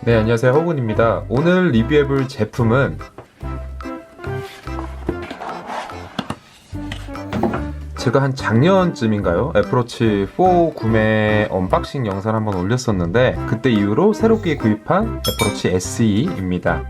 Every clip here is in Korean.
네, 안녕하세요. 허군입니다. 오늘 리뷰해볼 제품은 제가 한 작년쯤인가요? 애플워치 4 구매 언박싱 영상을 한번 올렸었는데 그때 이후로 새롭게 구입한 애플워치 SE입니다.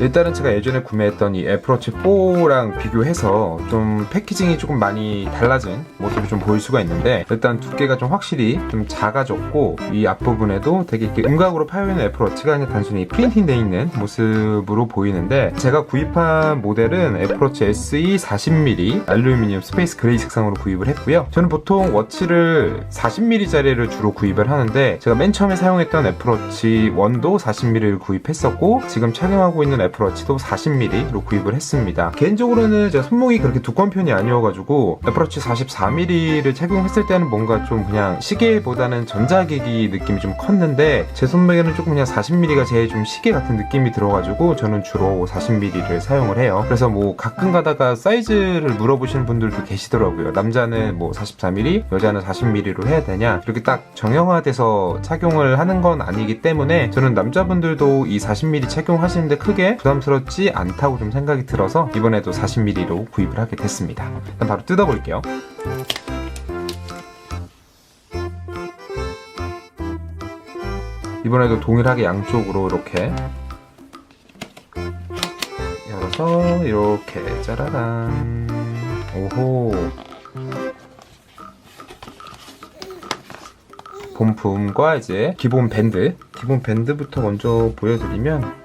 일단은 제가 예전에 구매했던 이 애플워치 4랑 비교해서 좀 패키징이 조금 많이 달라진 모습이 좀 보일 수가 있는데, 일단 두께가 좀 확실히 좀 작아졌고 이 앞부분에도 되게 이렇게 음각으로 파여있는 애플워치가 그냥 단순히 프린팅 돼 있는 모습으로 보이는데, 제가 구입한 모델은 애플워치 SE 40mm 알루미늄 스페이스 그레이 색상으로 구입을 했고요. 저는 보통 워치를 40mm짜리를 주로 구입을 하는데, 제가 맨 처음에 사용했던 애플워치 1도 40mm를 구입했었고 지금 착용하고 있는 애플워치도 40mm로 구입을 했습니다. 개인적으로는 제가 손목이 그렇게 두꺼운 편이 아니어가지고 애플워치 44mm를 착용했을 때는 뭔가 좀 그냥 시계보다는 전자기기 느낌이 좀 컸는데, 제 손목에는 조금 그냥 40mm가 제일 좀 시계 같은 느낌이 들어가지고 저는 주로 40mm를 사용을 해요. 그래서 뭐 가끔 가다가 사이즈를 물어보시는 분들도 계시더라고요. 남자는 뭐 44mm, 여자는 40mm로 해야 되냐, 이렇게 딱 정형화돼서 착용을 하는 건 아니기 때문에 저는 남자분들도 이 40mm 착용하시는데 크게 부담스럽지 않다고 좀 생각이 들어서 이번에도 40mm로 구입을 하게 됐습니다. 일단 바로 뜯어볼게요. 이번에도 동일하게 양쪽으로 이렇게 열어서 이렇게 짜라란. 오호. 본품과 이제 기본 밴드부터 먼저 보여드리면,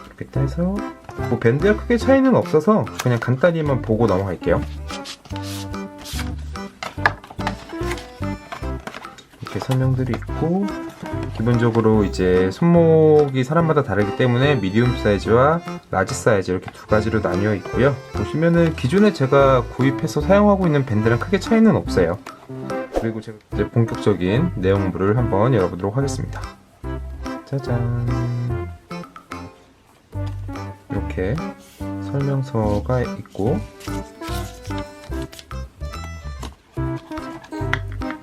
이렇게 따서 뭐 밴드와 크게 차이는 없어서 그냥 간단히만 보고 넘어갈게요. 이렇게 설명들이 있고, 기본적으로 이제 손목이 사람마다 다르기 때문에 미디움 사이즈와 라지 사이즈 이렇게 두 가지로 나뉘어 있고요. 보시면은 기존에 제가 구입해서 사용하고 있는 밴드랑 크게 차이는 없어요. 그리고 제가 이제 본격적인 내용물을 한번 열어보도록 하겠습니다. 짜잔. 이렇게 설명서가 있고,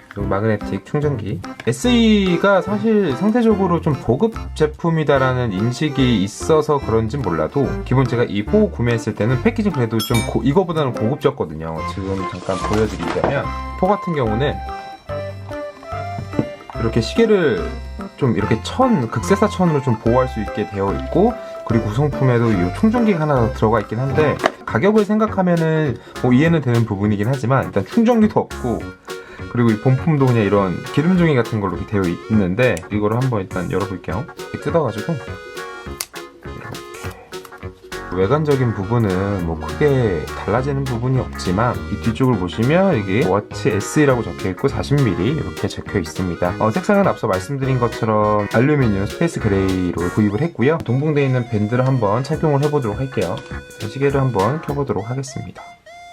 그리고 마그네틱 충전기. SE가 사실 상대적으로 좀 고급 제품이다라는 인식이 있어서 그런진 몰라도, 기본 제가 이 4 구매했을 때는 패키징 그래도 좀 이거보다는 고급졌거든요. 지금 잠깐 보여드리자면, 4 같은 경우는 이렇게 시계를 좀 이렇게 극세사 천으로 좀 보호할 수 있게 되어 있고, 그리고 구성품에도 이 충전기가 하나 들어가 있긴 한데, 가격을 생각하면은 뭐 이해는 되는 부분이긴 하지만 일단 충전기도 없고, 그리고 이 본품도 그냥 이런 기름종이 같은 걸로 이렇게 되어 있는데, 이거를 한번 일단 열어볼게요. 이렇게 뜯어가지고 외관적인 부분은 뭐 크게 달라지는 부분이 없지만, 이 뒤쪽을 보시면 이게 워치 SE라고 적혀있고 40mm 이렇게 적혀 있습니다. 색상은 앞서 말씀드린 것처럼 알루미늄 스페이스 그레이로 구입을 했고요. 동봉되어 있는 밴드를 한번 착용을 해보도록 할게요. 시계를 한번 켜보도록 하겠습니다.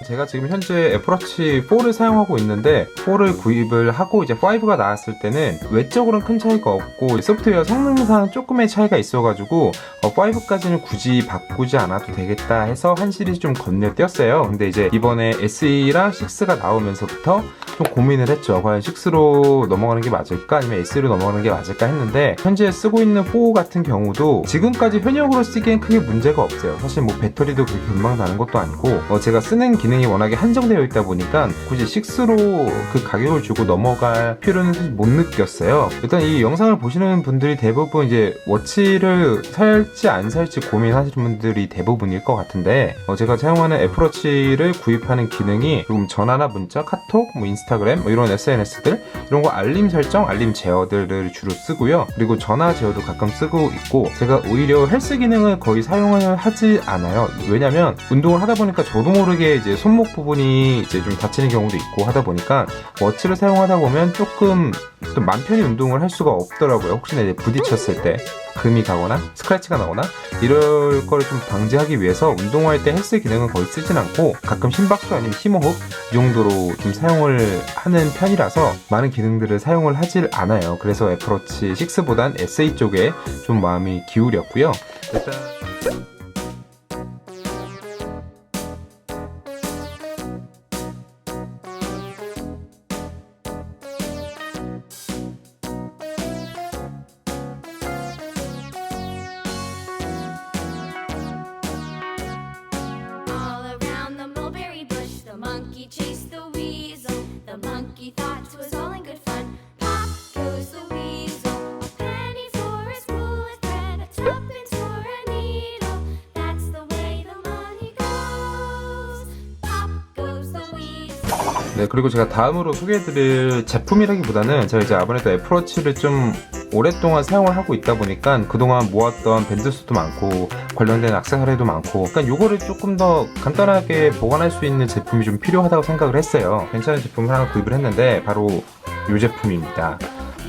제가 지금 현재 애플워치 4를 사용하고 있는데, 4를 구입을 하고 이제 5가 나왔을 때는 외적으로는 큰 차이가 없고 소프트웨어 성능상 조금의 차이가 있어가지고 5까지는 굳이 바꾸지 않아도 되겠다 해서 한 시리즈 좀 건너뛰었어요. 근데 이제 이번에 SE랑 6가 나오면서부터 좀 고민을 했죠. 과연 6로 넘어가는 게 맞을까 아니면 SE로 넘어가는 게 맞을까 했는데, 현재 쓰고 있는 4 같은 경우도 지금까지 현역으로 쓰기엔 크게 문제가 없어요. 사실 뭐 배터리도 그렇게 금방 나는 것도 아니고, 제가 쓰는 기능이 워낙에 한정되어 있다 보니까 굳이 6로 그 가격을 주고 넘어갈 필요는 사실 못 느꼈어요. 일단 이 영상을 보시는 분들이 대부분 이제 워치를 살지 안 살지 고민하시는 분들이 대부분일 것 같은데, 제가 사용하는 애플워치를 구입하는 기능이 조금 전화나 문자, 카톡, 뭐 인스타그램, 뭐 이런 SNS들, 이런 거 알림 설정, 알림 제어들을 주로 쓰고요. 그리고 전화 제어도 가끔 쓰고 있고, 제가 오히려 헬스 기능을 거의 사용을 하지 않아요. 왜냐면 운동을 하다 보니까 저도 모르게 이제 손목 부분이 이제 좀 다치는 경우도 있고 하다 보니까, 워치를 사용하다 보면 조금 또 맘 편히 운동을 할 수가 없더라고요. 혹시나 이제 부딪혔을 때 금이 가거나 스크래치가 나거나 이럴 거를 좀 방지하기 위해서 운동할 때 헬스 기능은 거의 쓰진 않고, 가끔 심박수 아니면 심호흡 이 정도로 좀 사용을 하는 편이라서 많은 기능들을 사용을 하질 않아요. 그래서 애플워치 6보단 SE 쪽에 좀 마음이 기울였고요. 일단 네, 그리고 제가 다음으로 소개해드릴 제품이라기보다는 제가 이제 아무래도 애플워치를 좀 오랫동안 사용을 하고 있다 보니까 그동안 모았던 밴드 수도 많고 관련된 액세서리도 많고, 그러니까 요거를 조금 더 간단하게 보관할 수 있는 제품이 좀 필요하다고 생각을 했어요. 괜찮은 제품을 하나 구입을 했는데 바로 이 제품입니다.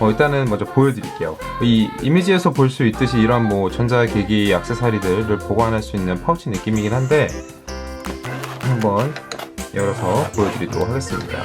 일단은 먼저 보여드릴게요. 이 이미지에서 볼 수 있듯이 이런 뭐 전자기기 액세서리들을 보관할 수 있는 파우치 느낌이긴 한데 한번 열어서 보여드리도록 하겠습니다.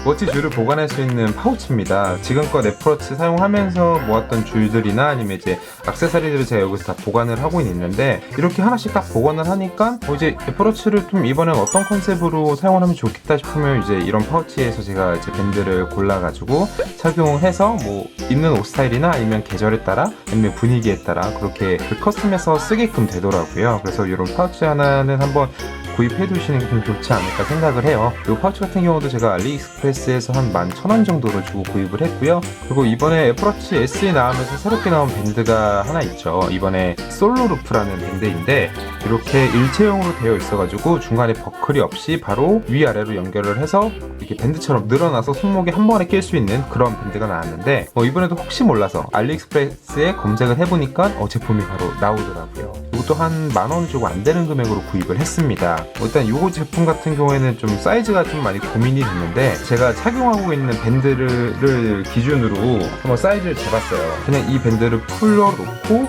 워치 줄을 보관할 수 있는 파우치입니다. 지금껏 애플워치 사용하면서 모았던 줄들이나 아니면 이제 액세서리들을 제가 여기서 다 보관을 하고 있는데, 이렇게 하나씩 딱 보관을 하니까 이제 애플워치를 좀 이번엔 어떤 컨셉으로 사용을 하면 좋겠다 싶으면 이제 이런 파우치에서 제가 이제 밴드를 골라가지고 착용해서 뭐 입는 옷 스타일이나 아니면 계절에 따라 아니면 분위기에 따라 그렇게 커스텀해서 쓰게끔 되더라고요. 그래서 이런 파우치 하나는 한번 구입해 두시는 게 좀 좋지 않을까 생각을 해요. 이 파우치 같은 경우도 제가 알리익스프레스에서 한 11,000원 정도를 주고 구입을 했고요. 그리고 이번에 애플워치 SE 나오면서 새롭게 나온 밴드가 하나 있죠. 이번에 솔로루프라는 밴드인데 이렇게 일체형으로 되어 있어가지고 중간에 버클이 없이 바로 위아래로 연결을 해서 이렇게 밴드처럼 늘어나서 손목에 한 번에 낄 수 있는 그런 밴드가 나왔는데 이번에도 혹시 몰라서 알리익스프레스에 검색을 해보니까 제품이 바로 나오더라고요. 이것도 한 10,000원 주고 안 되는 금액으로 구입을 했습니다. 일단 이 제품 같은 경우에는 좀 사이즈가 좀 많이 고민이 됐는데 제가 착용하고 있는 밴드를 기준으로 한번 사이즈를 재봤어요. 그냥 이 밴드를 풀러놓고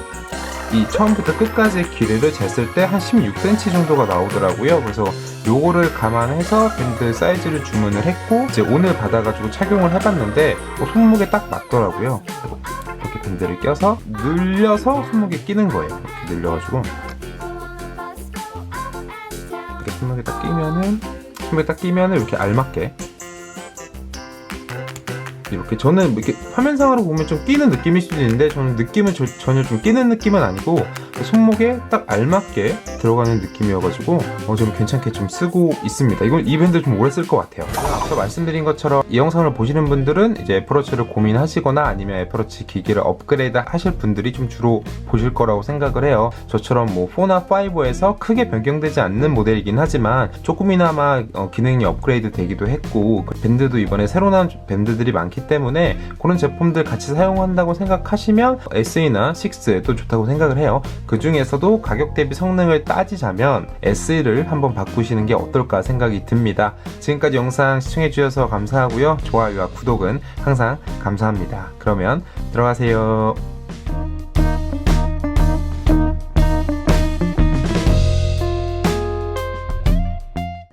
이 처음부터 끝까지의 길이를 쟀을 때 한 16cm 정도가 나오더라고요. 그래서 요거를 감안해서 밴드 사이즈를 주문을 했고 이제 오늘 받아가지고 착용을 해봤는데 손목에 딱 맞더라고요. 이렇게 밴드를 껴서 늘려서 손목에 끼는 거예요. 이렇게 늘려가지고 이렇게 손목에 딱 끼면은 이렇게 알맞게 이렇게, 저는 이렇게 화면상으로 보면 좀 끼는 느낌일 수도 있는데 저는 느낌은 전혀 좀 끼는 느낌은 아니고 손목에 딱 알맞게 들어가는 느낌이어가지고 좀 괜찮게 좀 쓰고 있습니다. 이건 이 밴드 좀 오래 쓸 것 같아요. 앞서 말씀드린 것처럼 이 영상을 보시는 분들은 이제 애플워치를 고민하시거나 아니면 애플워치 기기를 업그레이드 하실 분들이 좀 주로 보실 거라고 생각을 해요. 저처럼 뭐 4나 5에서 크게 변경되지 않는 모델이긴 하지만 조금이나마 기능이 업그레이드 되기도 했고 밴드도 이번에 새로 나온 밴드들이 많기 때문에 그런 제품들 같이 사용한다고 생각하시면 SE나 6도 좋다고 생각을 해요. 그 중에서도 가격 대비 성능을 따지자면 SE를 한번 바꾸시는 게 어떨까 생각이 듭니다. 지금까지 영상 시청해주셔서 감사하고요. 좋아요와 구독은 항상 감사합니다. 그러면 들어가세요.